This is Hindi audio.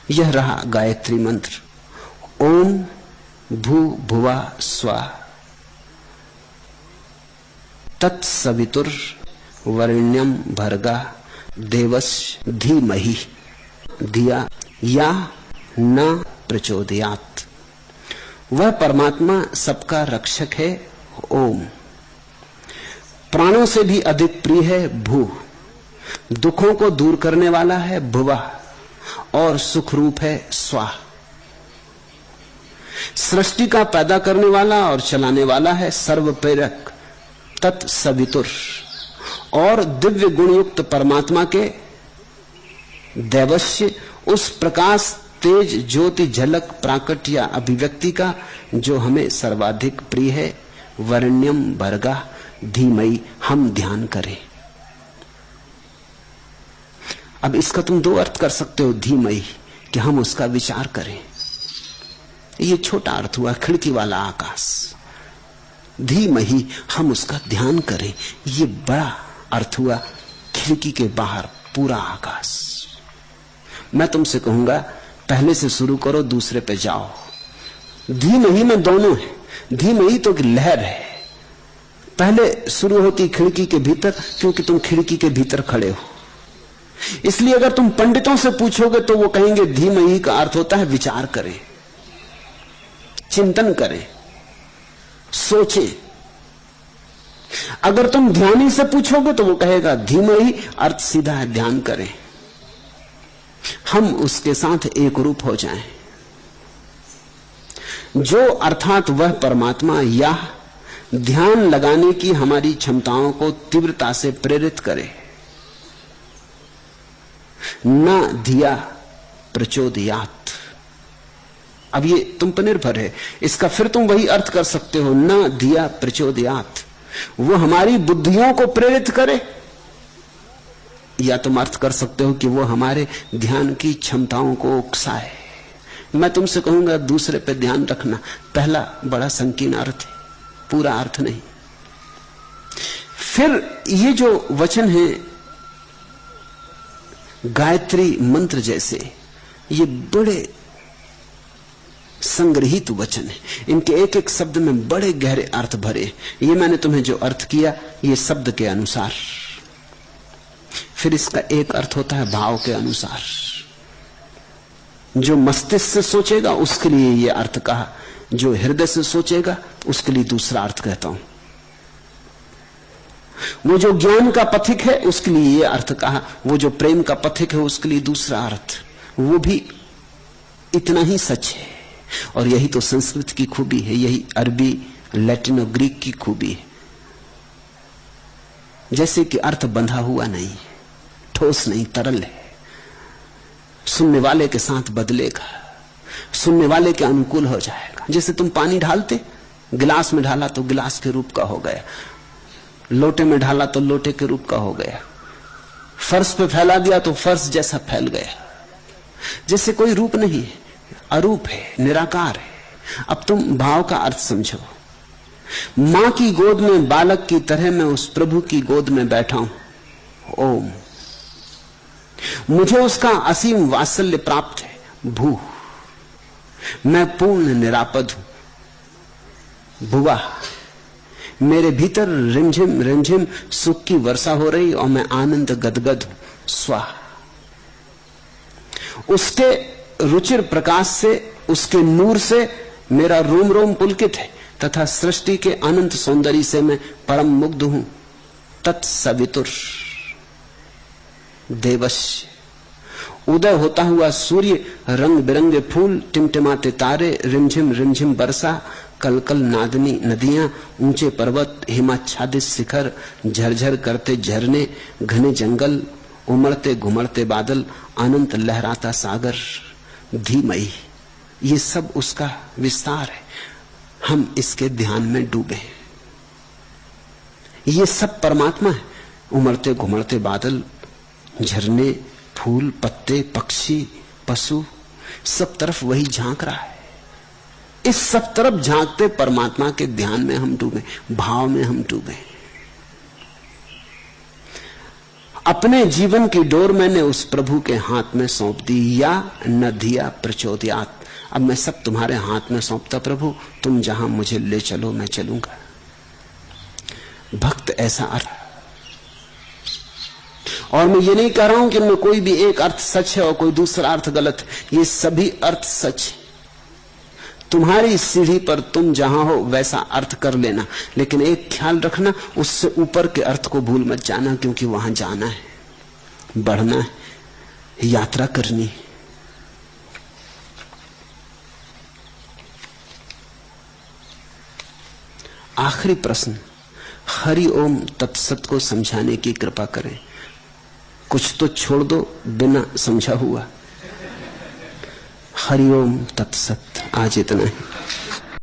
यह रहा गायत्री मंत्र। ओम भू भुवा स्वा तत्सवितुर वरेण्यम भर्गा देवस्य धीमहि धिया या न प्रचोदयात्। वह परमात्मा सबका रक्षक है। ओम प्राणों से भी अधिक प्रिय है भू, दुखों को दूर करने वाला है भुवा, और सुख रूप है स्वा। सृष्टि का पैदा करने वाला और चलाने वाला है सर्व प्रेरक तत्सवितुर, और दिव्य गुणयुक्त परमात्मा के दैवस्य उस प्रकाश तेज ज्योति झलक प्राकट या अभिव्यक्ति का जो हमें सर्वाधिक प्रिय है। वरेण्यम भर्गा धीमहि हम ध्यान करें। अब इसका तुम दो अर्थ कर सकते हो धीमहि, कि हम उसका विचार करें। ये छोटा अर्थ हुआ खिड़की वाला आकाश, धीमहि हम उसका ध्यान करें। ये बड़ा अर्थ हुआ खिड़की के बाहर पूरा आकाश। मैं तुमसे कहूंगा पहले से शुरू करो, दूसरे पे जाओ। धीमहि में दोनों है। धीमहि तो लहर है, पहले शुरू होती खिड़की के भीतर, क्योंकि तुम खिड़की के भीतर खड़े हो। इसलिए अगर तुम पंडितों से पूछोगे तो वो कहेंगे धीमहि का अर्थ होता है विचार करें, चिंतन करें, सोचें। अगर तुम ध्यानी से पूछोगे तो वो कहेगा धीमहि अर्थ सीधा है ध्यान करें। हम उसके साथ एक रूप हो जाएं। जो अर्थात वह परमात्मा या ध्यान लगाने की हमारी क्षमताओं को तीव्रता से प्रेरित करे। न धिया प्रचोदयात्। अब ये तुम पर निर्भर है, इसका फिर तुम वही अर्थ कर सकते हो, न धिया प्रचोदयात्। वो हमारी बुद्धियों को प्रेरित करे, या तुम अर्थ कर सकते हो कि वो हमारे ध्यान की क्षमताओं को उकसाए। मैं तुमसे कहूंगा दूसरे पे ध्यान रखना। पहला बड़ा संकीर्ण अर्थ है, पूरा अर्थ नहीं। फिर ये जो वचन है गायत्री मंत्र जैसे, ये बड़े संग्रहित वचन है। इनके एक एक शब्द में बड़े गहरे अर्थ भरे। ये मैंने तुम्हें जो अर्थ किया ये शब्द के अनुसार। फिर इसका एक अर्थ होता है भाव के अनुसार। जो मस्तिष्क से सोचेगा उसके लिए ये अर्थ कहा, जो हृदय से सोचेगा उसके लिए दूसरा अर्थ कहता हूं। वो जो ज्ञान का पथिक है उसके लिए ये अर्थ कहा, वो जो प्रेम का पथिक है उसके लिए दूसरा अर्थ। वो भी इतना ही सच है। और यही तो संस्कृत की खूबी है, यही अरबी, लैटिन और ग्रीक की खूबी है। जैसे कि अर्थ बंधा हुआ नहीं, ठोस नहीं, तरल है, सुनने वाले के साथ बदलेगा, सुनने वाले के अनुकूल हो जाएगा। जैसे तुम पानी ढालते, गिलास में ढाला तो गिलास के रूप का हो गया, लोटे में ढाला तो लोटे के रूप का हो गया, फर्श पे फैला दिया तो फर्श जैसा फैल गया। जैसे कोई रूप नहीं है, अरूप है, निराकार है। अब तुम भाव का अर्थ समझो। मां की गोद में बालक की तरह मैं उस प्रभु की गोद में बैठा हूं। ओम, मुझे उसका असीम वात्सल्य प्राप्त है। भू, मैं पूर्ण निरापद हूं। भुवा, मेरे भीतर रिमझिम रिमझिम सुख की वर्षा हो रही और मैं आनंद गदगद हूं। स्वा, उसके रुचिर प्रकाश से, उसके नूर से मेरा रोम रोम पुलकित है तथा सृष्टि के अनंत सौंदर्य से मैं परम मुग्ध हूं। तत्सवितुर देवस्य, उदय होता हुआ सूर्य, रंग बिरंगे फूल, टिमटिमाते तारे, रिमझिम रिमझिम वर्षा, कलकल नादनी नदियां, ऊंचे पर्वत, हिमाच्छादित शिखर, झरझर करते झरने, घने जंगल, उमड़ते घुमड़ते बादल, अनंत लहराता सागर, धीमहि, ये सब उसका विस्तार है। हम इसके ध्यान में डूबे। ये सब परमात्मा है। उमड़ते घुमड़ते बादल, झरने, फूल, पत्ते, पक्षी, पशु, सब तरफ वही झांक रहा है। इस सब तरफ झांकते परमात्मा के ध्यान में हम डूबे, भाव में हम डूबे। अपने जीवन की डोर मैंने उस प्रभु के हाथ में सौंप दी, या न दिया प्रचोदयात। अब मैं सब तुम्हारे हाथ में सौंपता प्रभु, तुम जहां मुझे ले चलो मैं चलूंगा। भक्त ऐसा अर्थ। और मैं ये नहीं कह रहा हूं कि मैं कोई भी एक अर्थ सच है और कोई दूसरा अर्थ गलत है, ये सभी अर्थ सच है। तुम्हारी सीढ़ी पर तुम जहां हो वैसा अर्थ कर लेना, लेकिन एक ख्याल रखना, उससे ऊपर के अर्थ को भूल मत जाना, क्योंकि वहां जाना है, बढ़ना है, यात्रा करनी है। आखिरी प्रश्न, हरि ओम तत्सत को समझाने की कृपा करें। कुछ तो छोड़ दो बिना समझा हुआ। हरि ओम तत्सत। आज इतना ही।